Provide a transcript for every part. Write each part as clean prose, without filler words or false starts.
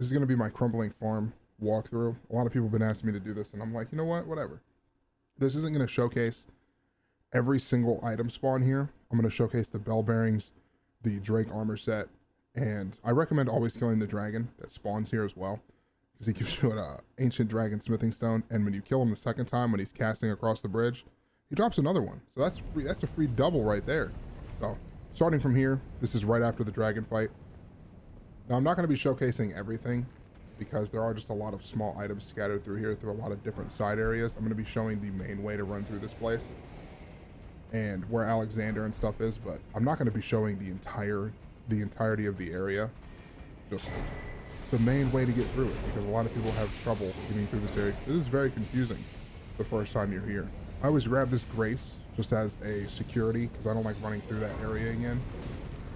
This is going to be my Crumbling farm walkthrough. A lot of people have been asking me to do this, and I'm like, you know what? Whatever. This isn't going to showcase every single item spawn here. I'm going to showcase the bell bearings, the Drake armor set, and I recommend always killing the dragon that spawns here as well, because he gives you an ancient dragon smithing stone, and when you kill him the second time when he's casting across the bridge, he drops another one. So that's free. That's a free double right there. So starting from here, this is right after the dragon fight. Now I'm not going to be showcasing everything because there are just a lot of small items scattered through here through a lot of different side areas. I'm going to be showing the main way to run through this place and where Alexander and stuff is, but I'm not going to be showing the entirety of the area, just the main way to get through it, because a lot of people have trouble getting through this area. It is very confusing the first time you're here. I always grab this Grace just as a security because I don't like running through that area again.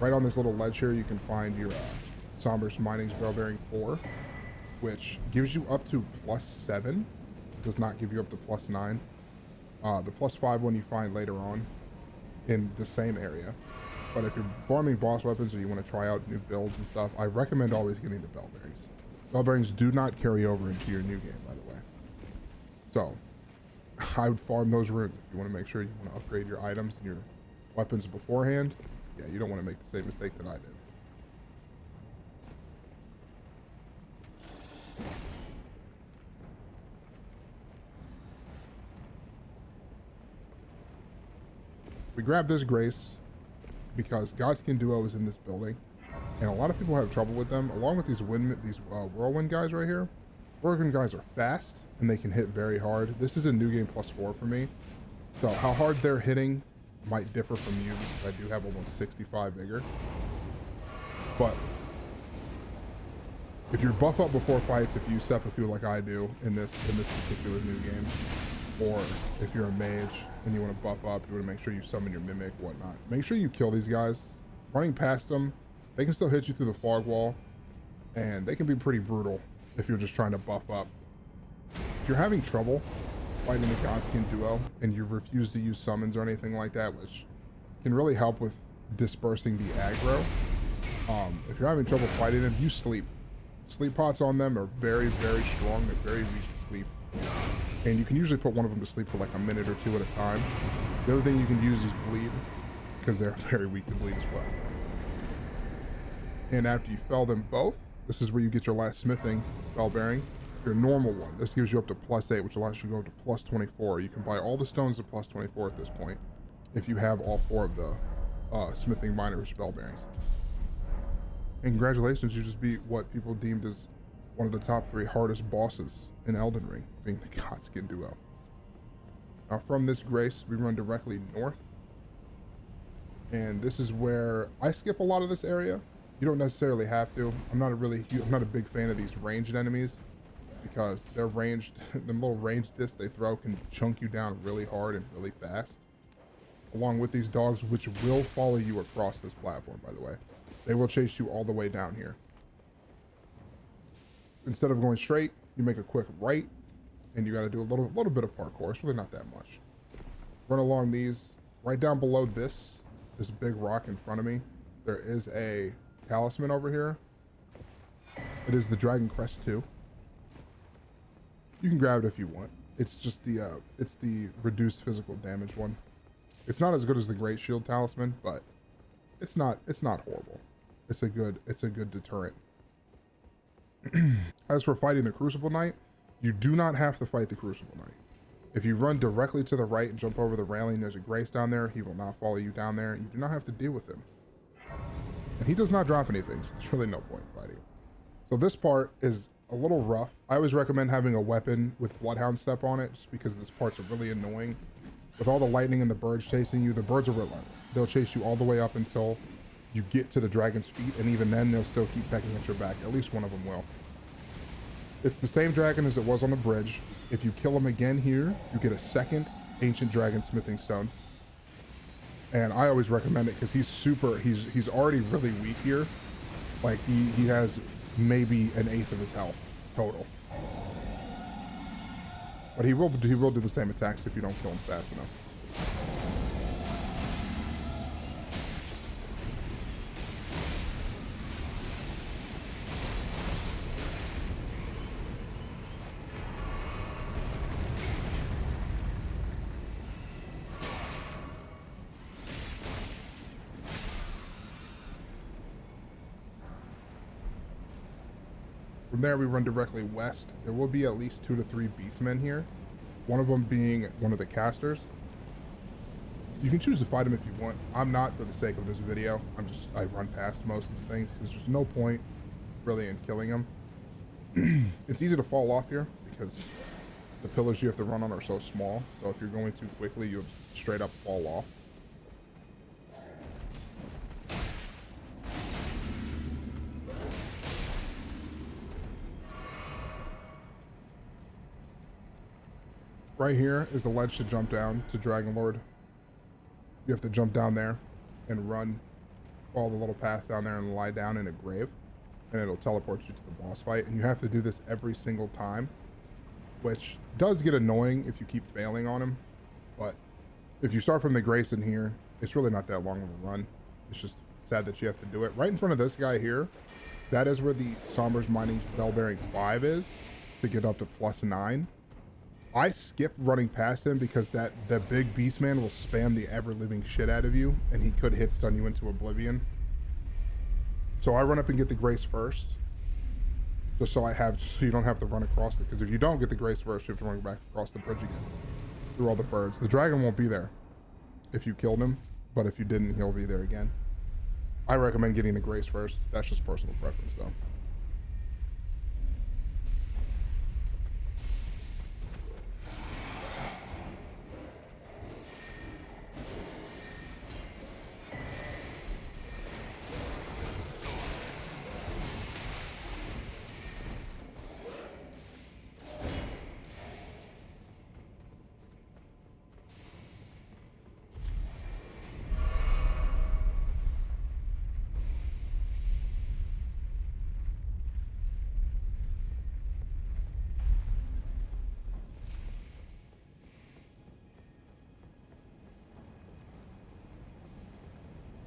Right on this little ledge here, you can find your Somber's Mining's Bell Bearing 4, which gives you up to +7. Does not give you up to +9. The +5 one you find later on in the same area. But if you're farming boss weapons or you want to try out new builds and stuff, I recommend always getting the bell bearings. Bell bearings do not carry over into your new game, by the way. So I would farm those runes if you want to make sure you want to upgrade your items and your weapons beforehand. Yeah, you don't want to make the same mistake that I did. We grabbed this Grace because Godskin Duo is in this building, and a lot of people have trouble with them, along with these whirlwind guys right here. Whirlwind guys are fast, and they can hit very hard. This is a new game +4 for me, so how hard they're hitting might differ from you because I do have almost 65 vigor. But if you're buff up before fights, if you seppuku like I do in this particular new game, or if you're a mage and you want to buff up, you want to make sure you summon your mimic, whatnot. Make sure you kill these guys. Running past them, they can still hit you through the fog wall, and they can be pretty brutal if you're just trying to buff up. If you're having trouble fighting the Godskin Duo and you refuse to use summons or anything like that, which can really help with dispersing the aggro, if you're having trouble fighting them, use sleep. Sleep pots on them are very, very strong. They're very weak to sleep. And you can usually put one of them to sleep for like a minute or two at a time. The other thing you can use is bleed, because they're very weak to bleed as well. And after you fell them both, this is where you get your last smithing bell bearing, your normal one. This gives you up to +8, which allows you to go up to +24. You can buy all the stones to +24 at this point if you have all 4 of the smithing miners bell bearings. And congratulations, you just beat what people deemed as one of the top 3 hardest bosses in Elden Ring, being the Godskin Duo. Now from this Grace, we run directly north. And this is where I skip a lot of this area. You don't necessarily have to. I'm not a big fan of these ranged enemies because they're ranged, the little ranged discs they throw can chunk you down really hard and really fast. Along with these dogs, which will follow you across this platform, by the way. They will chase you all the way down here. Instead of going straight, you make a quick right, and you got to do a little bit of parkour. It's really not that much. Run along these. Right down below this big rock in front of me, there is a talisman over here. It is the Dragon Crest 2. You can grab it if you want. It's just the reduced physical damage one. It's not as good as the Great Shield talisman, but it's not horrible. It's a good deterrent. As for fighting the Crucible Knight, you do not have to fight the Crucible Knight. If you run directly to the right and jump over the railing, there's a Grace down there. He will not follow you down there. You do not have to deal with him. And he does not drop anything, so there's really no point in fighting. So this part is a little rough. I always recommend having a weapon with Bloodhound Step on it, just because this part's really annoying. With all the lightning and the birds chasing you, the birds are relentless. They'll chase you all the way up until you get to the dragon's feet, and even then they'll still keep pecking at your back. At least one of them will. It's the same dragon as it was on the bridge. If you kill him again here, you get a second ancient dragon smithing stone. And I always recommend it because he's already really weak here. Like he has maybe an 1/8 of his health total. But he will do the same attacks if you don't kill him fast enough. From there, we run directly west. There will be at least 2 to 3 beastmen here. One of them being one of the casters. You can choose to fight him if you want. I'm not for the sake of this video. I run past most of the things because there's no point really in killing him. It's easy to fall off here because the pillars you have to run on are so small. So if you're going too quickly, you'll straight up fall off. Right here is the ledge to jump down to Dragon Lord. You have to jump down there and run, follow the little path down there and lie down in a grave, and it'll teleport you to the boss fight. And you have to do this every single time, which does get annoying if you keep failing on him. But if you start from the Grayson here, it's really not that long of a run. It's just sad that you have to do it. Right in front of this guy here, that is where the Somber's Mining Bell Bearing 5 is to get up to +9. I skip running past him because that big beast man will spam the ever-living shit out of you, and he could hit stun you into oblivion. So I run up and get the Grace first, just so you don't have to run across it. Because if you don't get the Grace first, you have to run back across the bridge again through all the birds. The dragon won't be there if you killed him, but if you didn't, he'll be there again. I recommend getting the Grace first. That's just personal preference, though.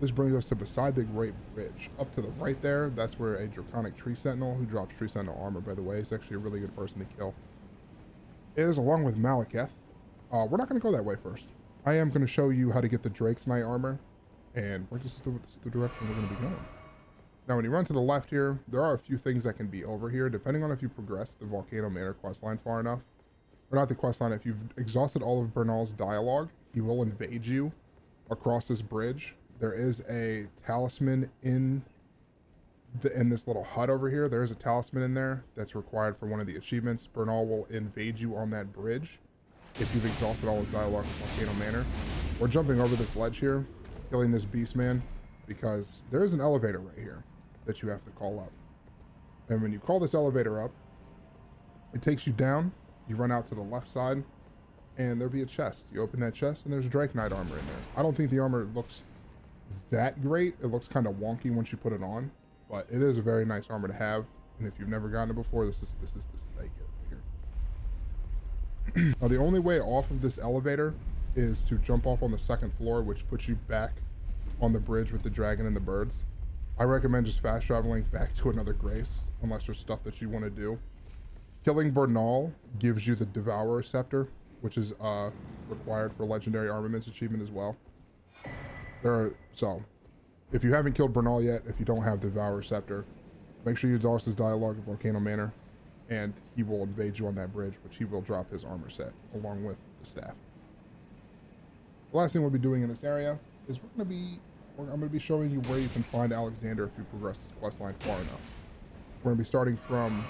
This brings us to beside the Great Bridge. Up to the right there, that's where a Draconic Tree Sentinel, who drops Tree Sentinel armor, by the way, is actually a really good person to kill, is, along with Malekith. We're not going to go that way first. I am going to show you how to get the Drake's Knight armor, and this is the direction we're going to be going. Now, when you run to the left here, there are a few things that can be over here, depending on if you progress the Volcano Manor questline far enough. Or not the questline, if you've exhausted all of Bernal's dialogue, he will invade you across this bridge. There is a talisman in this little hut over here. There is a talisman in there that's required for one of the achievements. Bernal will invade you on that bridge if you've exhausted all his dialogue in Volcano Manor. We're jumping over this ledge here, killing this beast man, because there is an elevator right here that you have to call up. And when you call this elevator up, it takes you down. You run out to the left side, and there'll be a chest. You open that chest, and there's Drake Knight armor in there. I don't think the armor looks that great. It looks kind of wonky once you put it on, but it is a very nice armor to have. And if you've never gotten it before, this is how you get it here. Now, the only way off of this elevator is to jump off on the second floor, which puts you back on the bridge with the dragon and the birds. I recommend just fast traveling back to another Grace, unless there's stuff that you want to do. Killing Bernal gives you the Devourer Scepter, which is required for Legendary Armaments achievement as well. So, if you haven't killed Bernal yet, if you don't have Devourer Scepter, make sure you exhaust his dialogue at Volcano Manor, and he will invade you on that bridge, which he will drop his armor set along with the staff. The last thing we'll be doing in this area is I'm going to be showing you where you can find Alexander if you progress this questline far enough. We're going to be starting from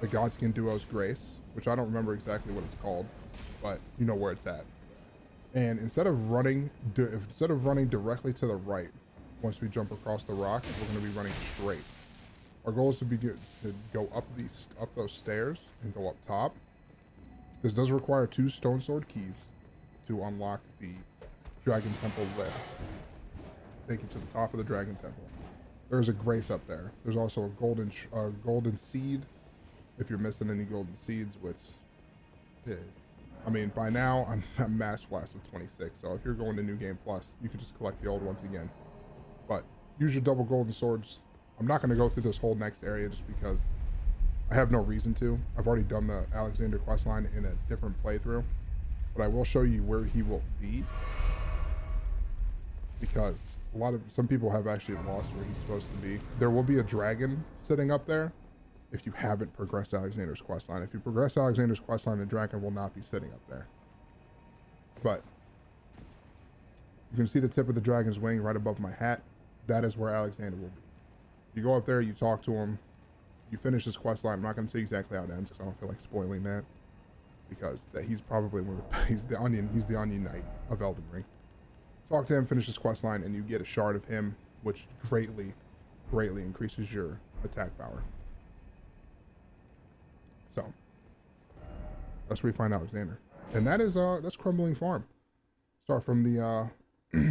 the Godskin Duo's Grace, which I don't remember exactly what it's called, but you know where it's at. And instead of running directly to the right, once we jump across the rock, we're going to be running straight. Our goal is to go up those stairs and go up top. This does require 2 Stone Sword keys to unlock the Dragon Temple lift. Take you to the top of the Dragon Temple. There's a Grace up there. There's also a golden seed. If you're missing any golden seeds, which, I mean, by now I'm mass flashed with 26. So if you're going to New Game Plus, you can just collect the old ones again. But use your double golden swords. I'm not going to go through this whole next area just because I have no reason to. I've already done the Alexander questline in a different playthrough, but I will show you where he will be, because some people have actually lost where he's supposed to be. There will be a dragon sitting up there, if you haven't progressed Alexander's questline. If you progress Alexander's questline, the dragon will not be sitting up there. But you can see the tip of the dragon's wing right above my hat. That is where Alexander will be. You go up there, you talk to him, you finish his questline. I'm not going to say exactly how it ends because I don't feel like spoiling that, because he's probably one of the, he's the Onion Knight of Elden Ring. Talk to him, finish his questline, and you get a shard of him, which greatly increases your attack power. So that's where we find Alexander, and that's Crumbling Farm. Start from the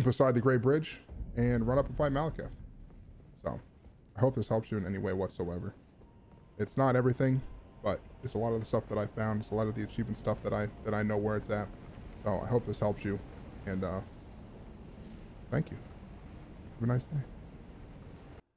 beside the Great Bridge and run up and fight Malekith. So I hope this helps you in any way whatsoever. It's not everything, but it's a lot of the stuff that I found. It's a lot of the achievement stuff that I know where it's at. So I hope this helps you, and thank you. Have a nice day.